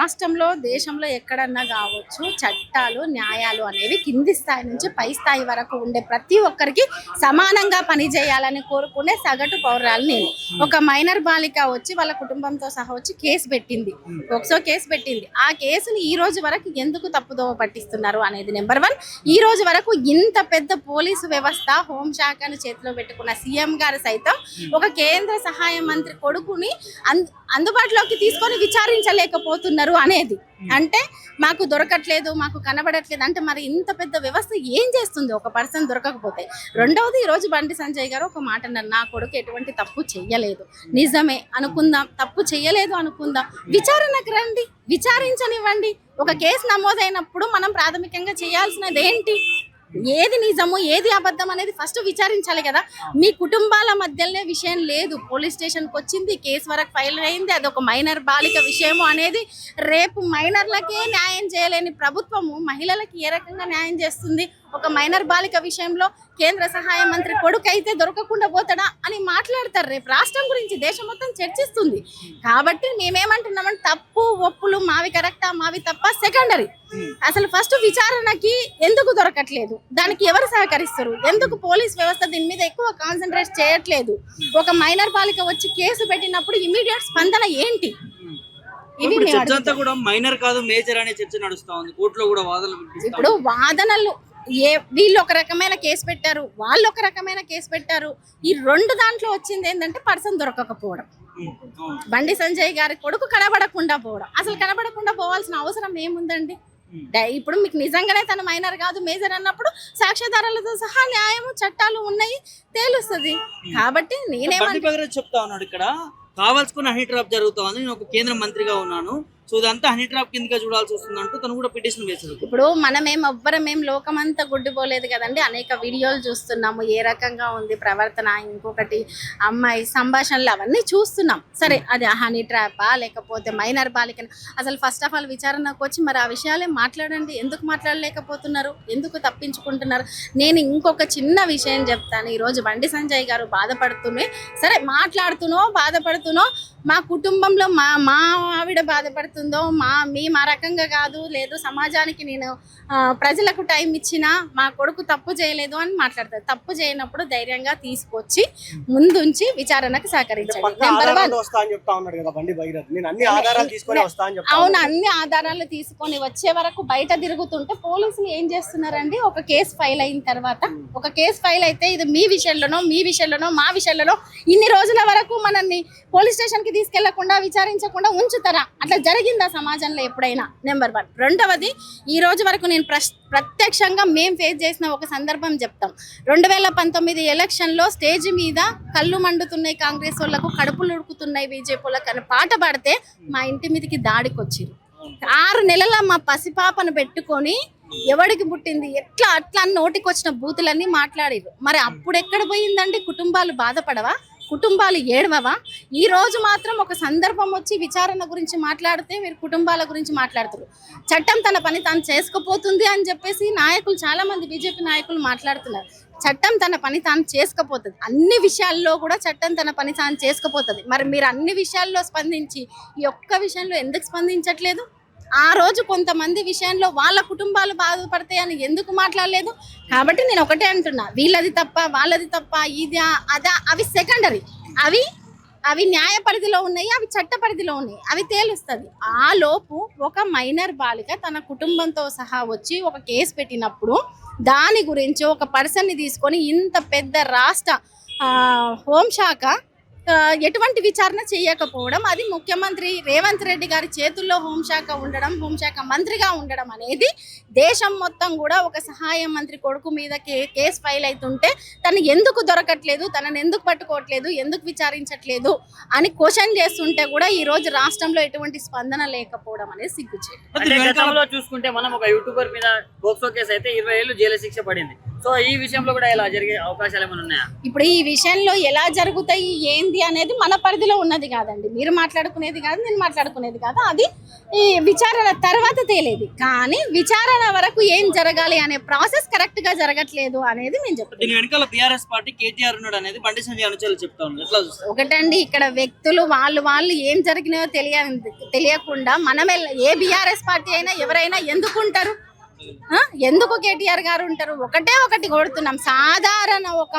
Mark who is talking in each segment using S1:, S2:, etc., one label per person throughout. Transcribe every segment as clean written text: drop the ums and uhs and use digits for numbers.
S1: రాష్ట్రంలో దేశంలో ఎక్కడన్నా కావచ్చు చట్టాలు న్యాయాలు అనేవి కింది స్థాయి నుంచి పై స్థాయి వరకు ఉండే ప్రతి ఒక్కరికి సమానంగా పనిచేయాలని కోరుకునే సగటు పౌరాలు నేను. ఒక మైనర్ బాలిక వచ్చి వాళ్ళ కుటుంబంతో సహా వచ్చి కేసు పెట్టింది, పోక్సో కేసు పెట్టింది. ఆ కేసుని ఈ రోజు వరకు ఎందుకు తప్పుదోవ పట్టిస్తున్నారు అనేది నెంబర్ 1. ఈ రోజు వరకు ఇంత పెద్ద పోలీసు వ్యవస్థ హోంశాఖను చేతిలో పెట్టుకున్న సీఎం గారు సైతం ఒక కేంద్ర సహాయ మంత్రి కొడుకుని అందుబాటులోకి తీసుకొని విచారించలేకపోతున్నారు అనేది అంటే మాకు దొరకట్లేదు, మాకు కనబడట్లేదు అంటే మరి ఇంత పెద్ద వ్యవస్థ ఏం చేస్తుంది ఒక పర్సన్ దొరకకపోతే? రెండవది, ఈ రోజు బండి సంజయ్ గారు ఒక మాట అన్నారు, నా కొడుకు ఎటువంటి తప్పు చెయ్యలేదు. నిజమే అనుకుందాం, తప్పు చెయ్యలేదు అనుకుందాం, విచారణకు రండి, విచారించనివ్వండి. ఒక కేసు నమోదైనప్పుడు మనం ప్రాథమికంగా చేయాల్సినది ఏంటి? ఏది నిజము ఏది అబద్ధం అనేది ఫస్ట్ విచారించాలి కదా. మీ కుటుంబాల మధ్యలోనే విషయం లేదు, పోలీస్ స్టేషన్కి వచ్చింది, కేసు వరకు ఫైల్ అయింది, అది ఒక మైనర్ బాలిక విషయము అనేది రేపు మైనర్లకే న్యాయం చేయలేని ప్రభుత్వము మహిళలకు ఏ రకంగా న్యాయం చేస్తుంది? ఒక మైనర్ బాలిక విషయంలో కేంద్ర సహాయ మంత్రి కొడుకు అయితే దొరకకుండా పోతాడా అని మాట్లాడతారు. రేపు రాష్ట్రం గురించి దేశం మొత్తం చర్చిస్తుంది. కాబట్టి మేమేమంటున్నామంటే తప్పు ఒప్పులు మావి కరెక్టా మావి తప్ప సెకండరీ. అసలు ఫస్ట్ విచారణకి ఎందుకు దొరకట్లేదు, దానికి ఎవరు సహకరిస్తారు, ఎందుకు పోలీస్ వ్యవస్థ దీని మీద ఎక్కువ కాన్సన్ట్రేట్ చేయట్లేదు? ఒక మైనర్ బాలిక వచ్చి కేసు పెట్టినప్పుడు ఇమీడియట్ స్పందన ఏంటి?
S2: ఇవి చర్చ కూడా మైనర్ కాదు మేజర్ అనే చర్చ నడుస్తా ఉంది కోర్టులో కూడా వాదనలు.
S1: ఇప్పుడు వాదనలు వీళ్ళు ఒక రకమైన కేసు పెట్టారు, వాళ్ళు ఒక రకమైన కేసు పెట్టారు. ఈ రెండు దాంట్లో వచ్చింది ఏంటంటే పర్సన్ దొరకకపోవడం, బండి సంజయ్ గారి కొడుకు కనబడకుండా పోవడం. అసలు కనబడకుండా పోవాల్సిన అవసరం ఏముందండి? ఇప్పుడు మీకు నిజంగానే తన మైనర్ కాదు మేజర్ అన్నప్పుడు సాక్ష్యాధారాలతో సహా న్యాయము చట్టాలు ఉన్నాయి, తేలుస్తుంది. కాబట్టి నేనేమంటే
S2: చెప్తా ఉన్నాడు, ఇక్కడ కావాల్సుకున్న హనీ ట్రాప్ జరుగుతా ఉంది, నేను ఒక కేంద్ర మంత్రిగా ఉన్నాను, సో ఇదంతా హనీ ట్రాప్ కిందగా చూడాల్సి వస్తుంది అంటూ తను కూడా పిటిషన్ వేశారు.
S1: ఇప్పుడు మనమేం లోకమంతా గుడ్డిపోలేదు కదండి, అనేక వీడియోలు చూస్తున్నాము ఏ రకంగా ఉంది ప్రవర్తన, ఇంకొకటి అమ్మాయి సంభాషణలు అవన్నీ చూస్తున్నాం. సరే అది హనీ ట్రాపా లేకపోతే మైనర్ బాలికన? అసలు ఫస్ట్ ఆఫ్ ఆల్ విచారణకు వచ్చి మరి ఆ విషయాలే మాట్లాడండి. ఎందుకు మాట్లాడలేకపోతున్నారు, ఎందుకు తప్పించుకుంటున్నారు? నేను ఇంకొక చిన్న విషయం చెప్తాను. ఈరోజు బండి సంజయ్ గారు బాధపడుతూనే, సరే మాట్లాడుతూనో బాధపడుతూనో, మా కుటుంబంలో మా ఆవిడ బాధపడుతుందో మా రకంగా కాదు, లేదు సమాజానికి నేను ప్రజలకు టైం ఇచ్చినా మా కొడుకు తప్పు చేయలేదు అని మాట్లాడతారు. తప్పు చేయనప్పుడు ధైర్యంగా తీసుకొచ్చి ముందుంచి విచారణకు సహకరించండి. అవును, అన్ని ఆధారాలు తీసుకొని వచ్చే వరకు బయట తిరుగుతుంటే పోలీసులు ఏం చేస్తున్నారండి? ఒక కేసు ఫైల్ అయిన తర్వాత, ఒక కేసు ఫైల్ అయితే ఇది మీ విషయంలోనో మా విషయంలోనో ఇన్ని రోజుల వరకు మనల్ని పోలీస్ స్టేషన్కి తీసుకెళ్లకుండా విచారించకుండా ఉంచుతారా? అట్లా జరిగిందా సమాజంలో ఎప్పుడైనా? నెంబర్ 1. రెండవది, ఈ రోజు వరకు నేను ప్రత్యక్షంగా మేము ఫేస్ చేసిన ఒక సందర్భం చెప్తాం. 2019 ఎలక్షన్లో స్టేజ్ మీద కళ్ళు మండుతున్నాయి కాంగ్రెస్ వాళ్ళకు, కడుపులు ఉడుకుతున్నాయి బీజేపీ వాళ్ళకు అని పాట పాడితే మా ఇంటి మీదకి దాడికి వచ్చింది. 6 నెలల మా పసిపాపను పెట్టుకొని ఎవడికి పుట్టింది ఎట్లా అట్లా నోటికి వచ్చిన బూతులన్నీ మాట్లాడారు. మరి అప్పుడు ఎక్కడ పోయిందండి? కుటుంబాలు బాధపడవా? కుటుంబాలు ఏడవవా? ఈ రోజు మాత్రం ఒక సందర్భం వచ్చి విచారణ గురించి మాట్లాడితే మీరు కుటుంబాల గురించి మాట్లాడుతారు. చట్టం తన పని తాను చేసుకుపోతుంది అని చెప్పేసి నాయకులు, చాలా మంది బీజేపీ నాయకులు మాట్లాడుతున్నారు. చట్టం తన పని తాను చేసుకుపోతుంది, అన్ని విషయాల్లో కూడా చట్టం తన పని తాను చేసుకుపోతుంది. మరి మీరు అన్ని విషయాల్లో స్పందించి ఈ ఒక్క విషయంలో ఎందుకు స్పందించట్లేదు? ఆ రోజు కొంతమంది విషయంలో వాళ్ళ కుటుంబాలు బాధపడతాయని ఎందుకు మాట్లాడలేదు? కాబట్టి నేను ఒకటే అంటున్నా, వీళ్ళది తప్ప వాళ్ళది తప్ప ఇది అదా అవి సెకండరీ. అవి న్యాయ పరిధిలో ఉన్నాయి, అవి చట్ట పరిధిలో ఉన్నాయి, అవి తేలుస్తుంది. ఆ లోపు ఒక మైనర్ బాలిక తన కుటుంబంతో సహా వచ్చి ఒక కేసు పెట్టినప్పుడు దాని గురించి ఒక పర్సన్ని తీసుకొని ఇంత పెద్ద రాష్ట్ర హోంశాఖ ఎటువంటి విచారణ చేయకపోవడం, అది ముఖ్యమంత్రి రేవంత్ రెడ్డి గారి చేతుల్లో హోంశాఖ ఉండడం, హోంశాఖ మంత్రిగా ఉండడం అనేది దేశం మొత్తం కూడా ఒక సహాయ మంత్రి కొడుకు మీద కేసు ఫైల్ అవుతుంటే తను ఎందుకు దొరకట్లేదు, తనను ఎందుకు పట్టుకోవట్లేదు, ఎందుకు విచారించట్లేదు అని క్వశ్చన్ చేస్తుంటే కూడా ఈ రోజు రాష్ట్రంలో ఎటువంటి స్పందన లేకపోవడం అనేది సిగ్గుచేటు.
S3: చూసుకుంటే మనం ఒక యూట్యూబర్ మీద పోక్సో కేసు అయితే 20 ఏళ్ళు జైలు శిక్ష పడింది.
S2: సో ఈ విషయంలో కూడా ఇలా జరిగే అవకాశాలు ఏమైనా ఉన్నాయా?
S1: ఇప్పుడు ఈ విషయంలో ఎలా జరుగుతాయి ఏంది అనేది మన పరిధిలో ఉన్నది కాదండి. మీరు మాట్లాడుకునేది కాదు, నేను మాట్లాడుకునేది కాదు. అది ఈ విచారణ తర్వాత తేలేది. కానీ విచారణ వరకు ఏం జరగాలి అనే ప్రాసెస్ కరెక్ట్ గా జరగట్లేదు అనేది నేను చెప్తాను.
S2: దీని వెనకాల బీఆర్ఎస్ పార్టీ కేటీఆర్ ఉన్నాడు అనేది బండి సంజయ్ అనుచరులు చెప్తా ఉన్నారు. ఎట్లా చూస్తారు?
S1: ఒకటండి, ఇక్కడ వ్యక్తులు వాళ్ళు ఏం జరిగినాయో తెలియకుండా మనం ఏ బీఆర్ఎస్ పార్టీ అయినా ఎవరైనా ఎందుకుంటారు? ఎందుకు కేటీఆర్ గారు ఉంటారు? ఒకటి కొడుతున్నాం. సాధారణ ఒక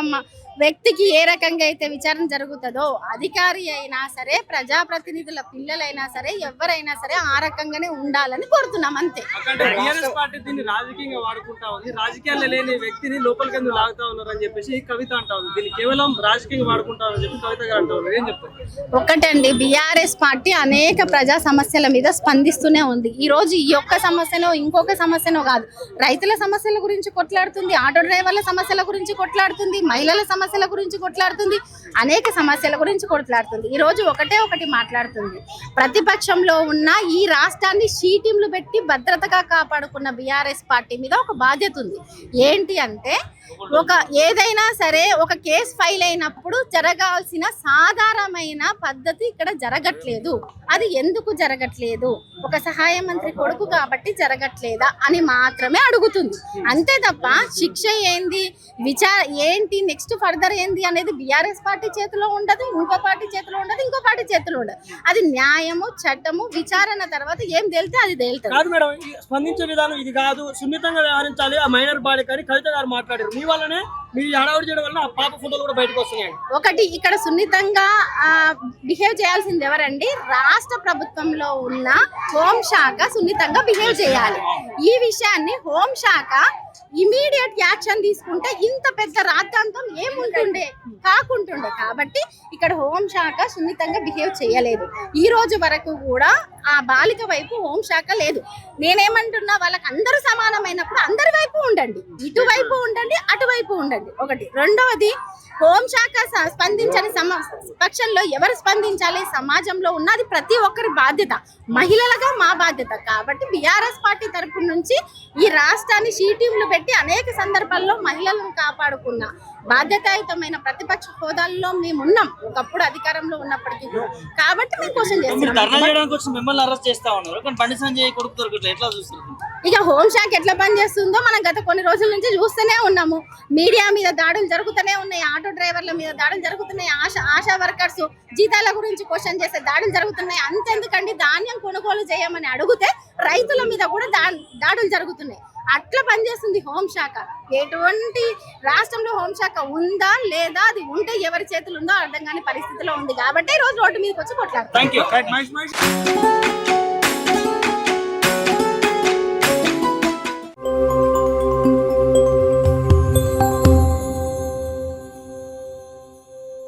S1: వ్యక్తికి ఏ రకంగా అయితే విచారణ జరుగుతుందో అధికారి అయినా సరే, ప్రజాప్రతినిధుల పిల్లలైనా సరే, ఎవరైనా సరే ఆ రకంగానే ఉండాలని కోరుతున్నాం అంతే.
S3: పార్టీ దీన్ని రాజకీయంగా వాడుకుంటా ఉంది. రాజకీయాల్లో లేని వ్యక్తిని లోపలికి ఎందుకు లాగుతా ఉన్నారు అని చెప్పేసి కవిత అంటా ఉంది. దీన్ని కేవలం రాజకీయంగా వాడుకుంటారని చెప్పి కవిత గారు అంటా ఉన్నారు. ఏం చెప్తారు?
S1: ఒకటండి, బీఆర్ఎస్ పార్టీ అనేక ప్రజా సమస్యల మీద స్పందిస్తూనే ఉంది. ఈ రోజు ఈ ఒక్క సమస్యనో ఇంకొక సమస్యనో కాదు, రైతుల సమస్యల గురించి కొట్లాడుతుంది, ఆటో డ్రైవర్ల సమస్యల గురించి కొట్లాడుతుంది, మహిళల సమస్యల గురించి కొట్లాడుతుంది, అనేక సమస్యల గురించి కొట్లాడుతుంది. ఈ రోజు ఒకటి మాట్లాడుతుంది. ప్రతిపక్షంలో ఉన్న ఈ రాష్ట్రాన్ని షీటింలు పెట్టి భద్రతగా కాపాడుకున్న బీఆర్ఎస్ పార్టీ మీద ఒక బాధ్యత ఉంది. ఏంటి అంటే, ఏదైనా సరే ఒక కేసు ఫైల్ అయినప్పుడు జరగాల్సిన సాధారణమైన పద్ధతి ఇక్కడ జరగట్లేదు. అది ఎందుకు జరగట్లేదు? ఒక సహాయ మంత్రి కొడుకు కాబట్టి జరగట్లేదా అని మాత్రమే అడుగుతుంది. అంతే తప్ప శిక్ష ఏంది, ఏంటి, నెక్స్ట్ ఫర్దర్ ఏంది అనేది బీఆర్ఎస్ పార్టీ చేతిలో ఉండదు, ఇంకో పార్టీ చేతిలో ఉండదు, ఇంకో పార్టీ చేతిలో ఉండదు. అది న్యాయము, చట్టము, విచారణ తర్వాత ఏం తేలితే అది తేలుతుంది.
S3: కాదు మేడం, స్పందించే విధానం ఇది కాదు, సున్నితంగా వ్యవహరించాలి ఆ మైనర్ బాడీ కానీ కవిత గారు మాట్లాడారు. మీ వల్లనే మీరు హడావుడి చేయడం వల్ల ఆ పాప ఫోటోలు కూడా బయటకు వస్తున్నాయి.
S1: ఇక్కడ సున్నితంగా బిహేవ్ చేయాల్సింది ఎవరండి? రాష్ట్ర ప్రభుత్వంలో ఉన్న హోంశాఖ సున్నితంగా బిహేవ్ చేయాలి. ఈ విషయాన్ని హోంశాఖ ఇమీడియట్ యాక్షన్ తీసుకుంటే ఇంత పెద్ద రాద్ధాంతం కాకుంటుండే. కాబట్టి ఇక్కడ హోంశాఖ సున్నితంగా బిహేవ్ చేయలేదు. ఈ రోజు వరకు కూడా ఆ బాలిక వైపు హోంశాఖ లేదు. నేనేమంటున్నా, వాళ్ళకి అందరూ సమానమైనప్పుడు అందరి వైపు ఉండండి, ఇటువైపు ఉండండి, అటువైపు ఉండండి. ఒకటి. రెండవది, హోంశాఖ స్పందించని పక్షంలో ఎవరు స్పందించాలి? సమాజంలో ఉన్నది ప్రతి ఒక్కరి బాధ్యత, మహిళలుగా మా బాధ్యత. కాబట్టి బీఆర్ఎస్ పార్టీ తరపు నుంచి ఈ రాష్ట్రాన్ని షీటింగ్లు పెట్టి అనేక సందర్భాల్లో మహిళలను కాపాడుకున్న బాధ్యతాయుతమైన ప్రతిపక్ష హోదాల్లో మేము ఉన్నాం, ఒకప్పుడు అధికారంలో ఉన్నప్పటికీ కూడా. కాబట్టి మేము క్వశ్చన్ చేస్తున్నాం.
S2: మిమ్మల్ని అరెస్ట్ చేస్తా ఉన్నారు, కానీ బండి సంజయ్ కొడుకు దొరకట్లేదు. ఎట్లా చూస్తారు?
S1: ఇక హోంశాఖ ఎట్లా పనిచేస్తుందో మనం గత కొన్ని రోజుల నుంచి చూస్తూనే ఉన్నాము. మీడియా మీద దాడులు జరుగుతూనే ఉన్నాయి, ఆటో డ్రైవర్ల మీద దాడులు జరుగుతున్నాయి, ఆశా వర్కర్స్ జీతాల గురించి క్వశ్చన్ చేసే దాడులు జరుగుతున్నాయి. అంతెందుకండి, ధాన్యం కొనుగోలు చేయమని అడిగితే రైతుల మీద కూడా దాడులు జరుగుతున్నాయి. అట్లా పనిచేస్తుంది హోంశాఖ. ఎటువంటి రాష్ట్రంలో హోంశాఖ ఉందా లేదా, అది ఉంటే ఎవరి చేతులు ఉందో అర్థం కాని పరిస్థితిలో ఉంది. కాబట్టి ఈ రోజు రోడ్డు మీదకి వచ్చి కొట్లాడుతాం.